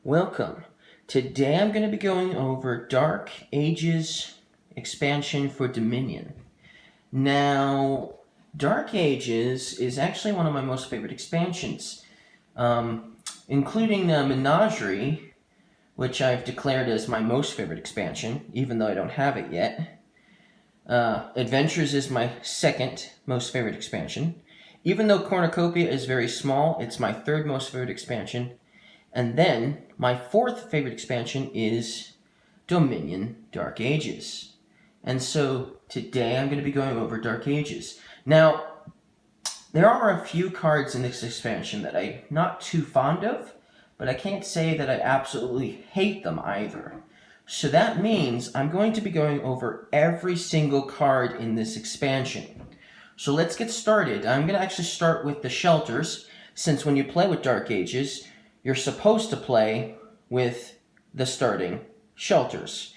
Welcome. Today I'm going to be going over Dark Ages expansion for Dominion. Now, Dark Ages is actually one of my most favorite expansions, including the Menagerie, which I've declared as my most favorite expansion, even though I don't have it yet. Adventures is my second most favorite expansion. Even though Cornucopia is very small, it's my third most favorite expansion. And then, my fourth favorite expansion is Dominion Dark Ages. And so, today I'm going to be going over Dark Ages. Now, there are a few cards in this expansion that I'm not too fond of, but I can't say that I absolutely hate them either. So that means I'm going to be going over every single card in this expansion. So let's get started. I'm going to actually start with the shelters, since when you play with Dark Ages, you're supposed to play with the starting shelters.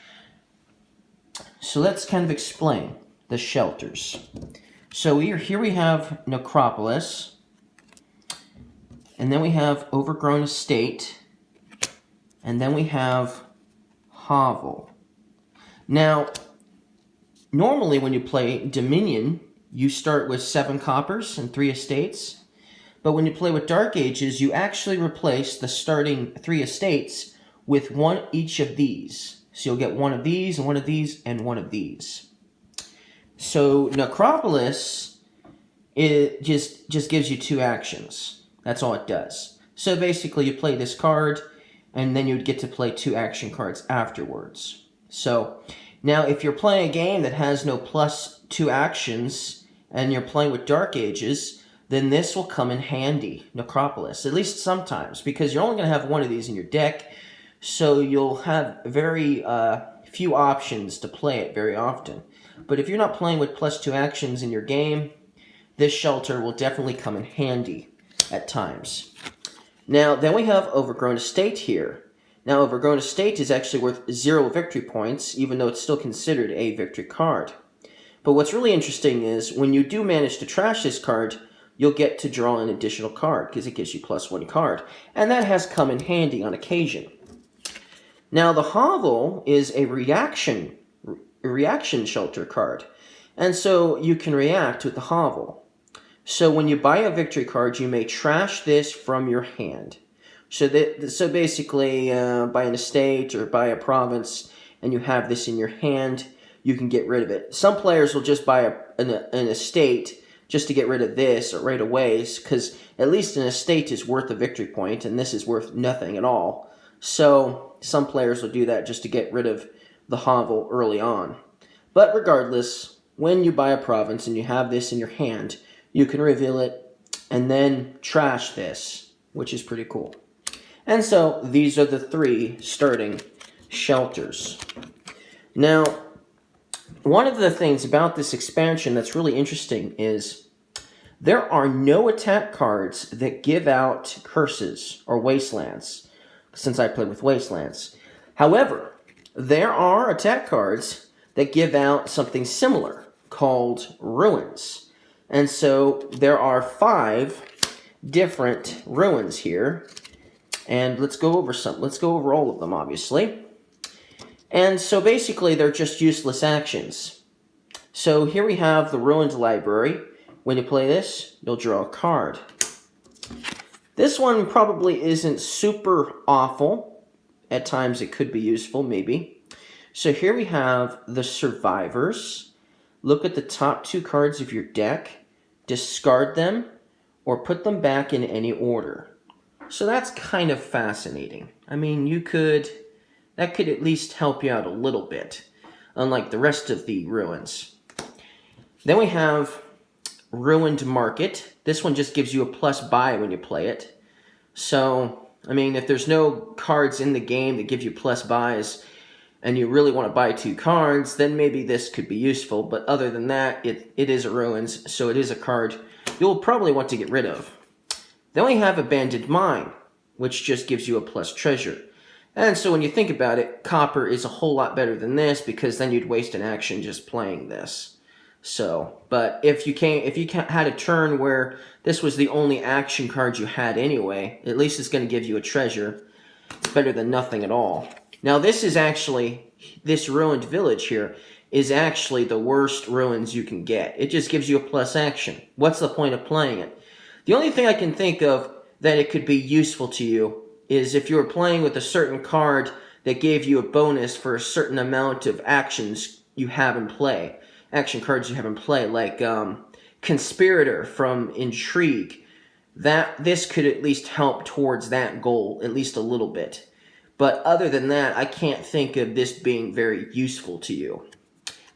So let's kind of explain the shelters. So here we have Necropolis, and then we have Overgrown Estate, and then we have Hovel. Now, normally when you play Dominion, you start with 7 coppers and 3 estates. But when you play with Dark Ages, you actually replace the starting 3 estates with one each of these. So you'll get one of these, and one of these, and one of these. So Necropolis, it just gives you 2 actions. That's all it does. So basically you play this card, and then you would get to play 2 action cards afterwards. So now if you're playing a game that has no +2 actions, and you're playing with Dark Ages, then this will come in handy, Necropolis, at least sometimes, because you're only going to have one of these in your deck, so you'll have very few options to play it very often. But if you're not playing with +2 actions in your game, this shelter will definitely come in handy at times. Now, then we have Overgrown Estate here. Now, Overgrown Estate is actually worth 0 victory points, even though it's still considered a victory card. But what's really interesting is, when you do manage to trash this card, you'll get to draw an additional card, because it gives you +1 card. And that has come in handy on occasion. Now, the Hovel is a reaction shelter card. And so you can react with the Hovel. So when you buy a victory card, you may trash this from your hand. So basically, buy an estate or buy a province, and you have this in your hand, you can get rid of it. Some players will just buy an estate just to get rid of this right away, because at least an estate is worth a victory point, and this is worth nothing at all. So some players will do that just to get rid of the Hovel early on. But regardless, when you buy a province and you have this in your hand, you can reveal it and then trash this, which is pretty cool. And so these are the 3 starting shelters. Now, one of the things about this expansion that's really interesting is there are no attack cards that give out curses or wastelands, since I play with wastelands. However, there are attack cards that give out something similar called ruins. And so there are 5 different ruins here. And let's go over all of them, obviously. And so basically, they're just useless actions. So here we have the Ruined Library. When you play this, you'll draw a card. This one probably isn't super awful. At times it could be useful, maybe. So here we have the Survivors. Look at the top 2 cards of your deck, discard them, or put them back in any order. So that's kind of fascinating. I mean, that could at least help you out a little bit, unlike the rest of the ruins. Then we have Ruined Market. This one just gives you a +buy when you play it. So, I mean, if there's no cards in the game that give you +buys, and you really want to buy 2 cards, then maybe this could be useful. But other than that, it is a ruins, so it is a card you'll probably want to get rid of. Then we have Abandoned Mine, which just gives you a +treasure. And so when you think about it, copper is a whole lot better than this, because then you'd waste an action just playing this. So, but if you had a turn where this was the only action card you had anyway, at least it's going to give you a treasure. It's better than nothing at all. Now this is actually, this ruined village here is actually the worst ruins you can get. It just gives you a plus action. What's the point of playing it? The only thing I can think of that it could be useful to you is if you were playing with a certain card that gave you a bonus for a certain amount of actions you have in play. Action cards you have in play, like Conspirator from Intrigue. This could at least help towards that goal, at least a little bit. But other than that, I can't think of this being very useful to you.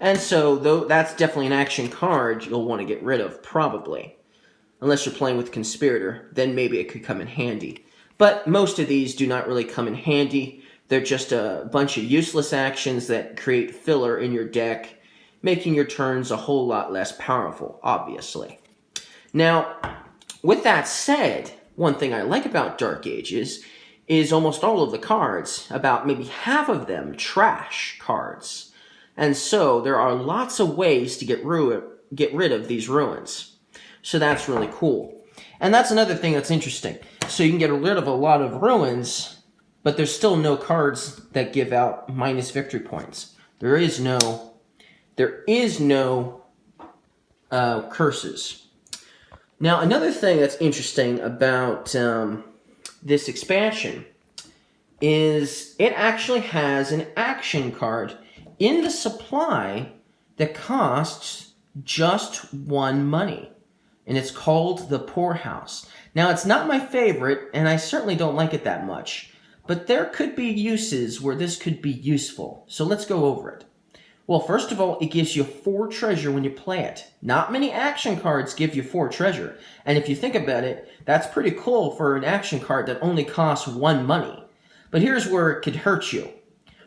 And so, though that's definitely an action card you'll want to get rid of, probably. Unless you're playing with Conspirator, then maybe it could come in handy. But most of these do not really come in handy. They're just a bunch of useless actions that create filler in your deck, making your turns a whole lot less powerful, obviously. Now, with that said, one thing I like about Dark Ages is almost all of the cards, about maybe half of them, trash cards. And so there are lots of ways to get rid of these ruins. So that's really cool. And that's another thing that's interesting. So you can get rid of a lot of ruins, but there's still no cards that give out minus victory points. There is no curses. Now, another thing that's interesting about this expansion is it actually has an action card in the supply that costs just 1 money. And it's called the Poorhouse. Now, it's not my favorite, and I certainly don't like it that much. But there could be uses where this could be useful. So let's go over it. Well, first of all, it gives you 4 treasure when you play it. Not many action cards give you 4 treasure. And if you think about it, that's pretty cool for an action card that only costs 1 money. But here's where it could hurt you.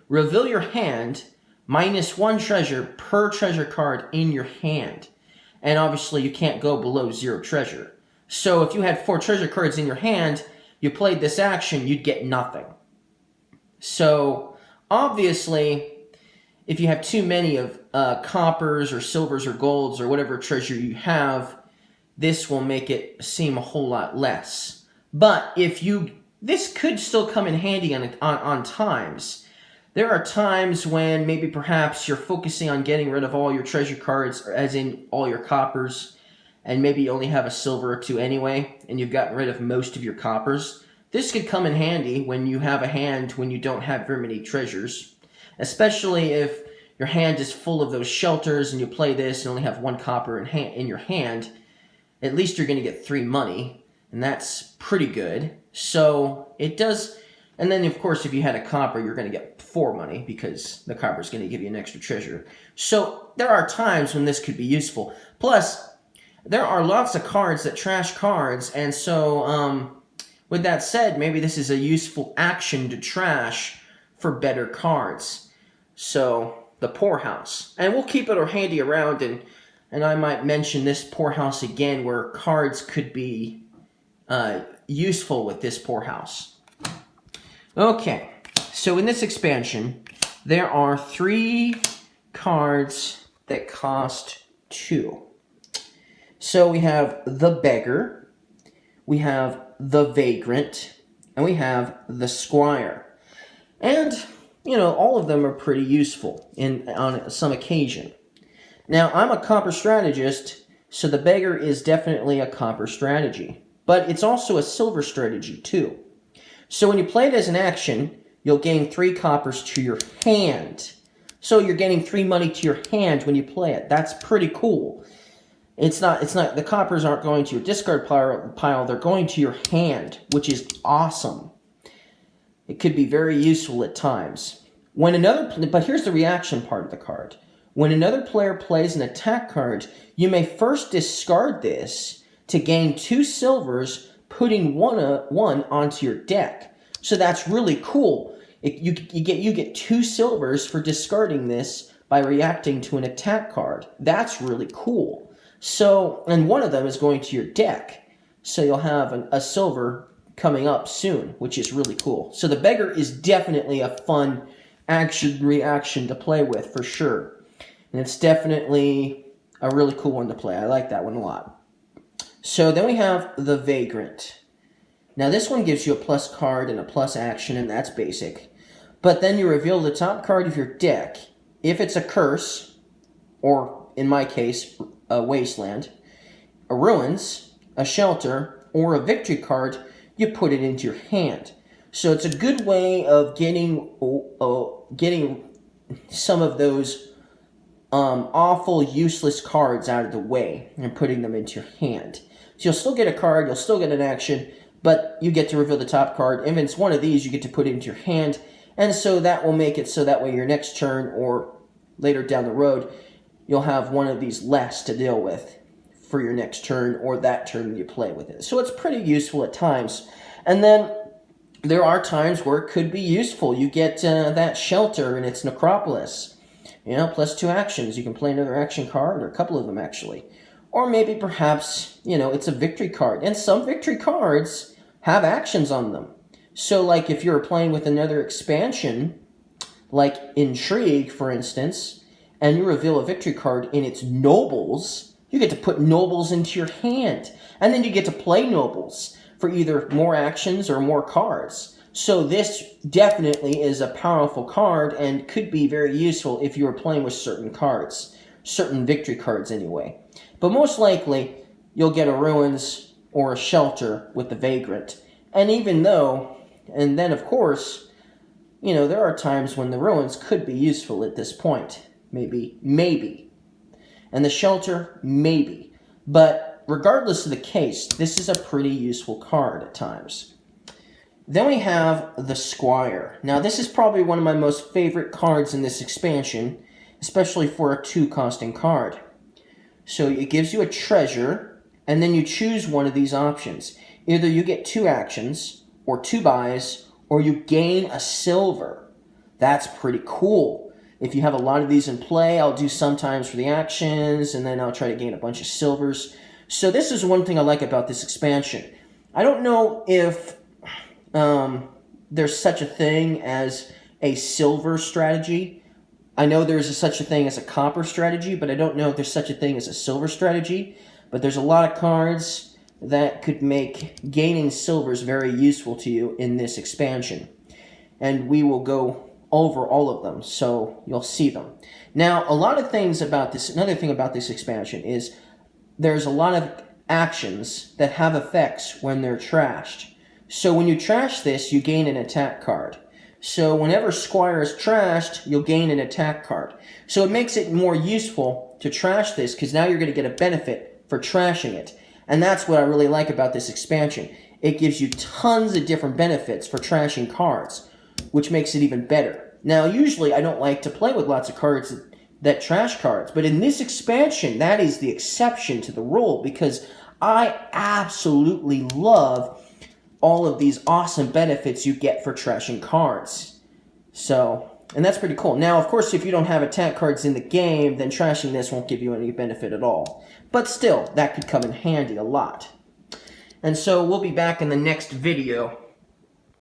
Reveal your hand, minus 1 treasure per treasure card in your hand. And obviously you can't go below 0 treasure. So if you had 4 treasure cards in your hand, you played this action, you'd get nothing. So obviously, if you have too many of coppers or silvers or golds or whatever treasure you have, this will make it seem a whole lot less. But this could still come in handy on times. There are times when maybe perhaps you're focusing on getting rid of all your treasure cards, as in all your coppers, and maybe you only have a silver or 2 anyway, and you've gotten rid of most of your coppers. This could come in handy when you have a hand when you don't have very many treasures. Especially if your hand is full of those shelters and you play this and only have 1 copper in your hand, at least you're going to get 3 money, and that's pretty good. So it does, and then of course if you had a copper, you're going to get 4 money because the copper is going to give you an extra treasure. So there are times when this could be useful. Plus, there are lots of cards that trash cards, and so with that said, maybe this is a useful action to trash for better cards. So, the Poorhouse. And we'll keep it handy around, and I might mention this Poorhouse again, where cards could be useful with this Poorhouse. Okay, so in this expansion, there are 3 cards that cost 2. So we have the Beggar, we have the Vagrant, and we have the Squire. And all of them are pretty useful on some occasion. Now, I'm a copper strategist, so the Beggar is definitely a copper strategy. But it's also a silver strategy, too. So when you play it as an action, you'll gain 3 coppers to your hand. So you're getting 3 money to your hand when you play it. That's pretty cool. It's not, the coppers aren't going to your discard pile, they're going to your hand, which is awesome. It could be very useful at times. But here's the reaction part of the card. When another player plays an attack card, you may first discard this to gain 2 silvers, putting one onto your deck. So that's really cool. You get 2 silvers for discarding this by reacting to an attack card. That's really cool. So, and one of them is going to your deck. So you'll have a silver coming up soon, which is really cool. So the Beggar is definitely a fun action-reaction to play with, for sure. And it's definitely a really cool one to play. I like that one a lot. So then we have the Vagrant. Now this one gives you a plus card and a plus action, and that's basic. But then you reveal the top card of your deck. If it's a curse, or in my case, a wasteland, a ruins, a shelter, or a victory card, you put it into your hand. So it's a good way of getting some of those awful, useless cards out of the way and putting them into your hand. So you'll still get a card, you'll still get an action, but you get to reveal the top card. If it's one of these, you get to put it into your hand, and so that will make it so that way your next turn or later down the road, you'll have one of these less to deal with for your next turn or that turn you play with it. So it's pretty useful at times. And then there are times where it could be useful. You get that shelter and its necropolis. You know, plus 2 actions. You can play another action card, or a couple of them actually. Or maybe perhaps, you know, it's a victory card. And some victory cards have actions on them. So like if you're playing with another expansion, like Intrigue, for instance, and you reveal a victory card in its nobles, you get to put nobles into your hand. And then you get to play nobles for either more actions or more cards. So this definitely is a powerful card and could be very useful if you were playing with certain cards. Certain victory cards anyway. But most likely, you'll get a ruins or a shelter with the vagrant. And then of course, you know, there are times when the ruins could be useful at this point. Maybe. And the shelter, maybe. But regardless of the case, this is a pretty useful card at times. Then we have the Squire. Now this is probably one of my most favorite cards in this expansion, especially for a 2-costing card. So it gives you a treasure, and then you choose one of these options. Either you get 2 actions, or 2 buys, or you gain a silver. That's pretty cool. If you have a lot of these in play, I'll do sometimes for the actions, and then I'll try to gain a bunch of silvers. So this is one thing I like about this expansion. I don't know if there's such a thing as a silver strategy. I know there's such a thing as a copper strategy, but I don't know if there's such a thing as a silver strategy. But there's a lot of cards that could make gaining silvers very useful to you in this expansion. And we will go over all of them, so you'll see them. Now, another thing about this expansion is there's a lot of actions that have effects when they're trashed. So when you trash this, you gain an attack card. So whenever Squire is trashed, you'll gain an attack card. So it makes it more useful to trash this, because now you're going to get a benefit for trashing it. And that's what I really like about this expansion. It gives you tons of different benefits for trashing cards, which makes it even better. Now, usually I don't like to play with lots of cards that trash cards, but in this expansion, that is the exception to the rule, because I absolutely love all of these awesome benefits you get for trashing cards. So, and that's pretty cool. Now, of course, if you don't have attack cards in the game, then trashing this won't give you any benefit at all. But still, that could come in handy a lot. And so we'll be back in the next video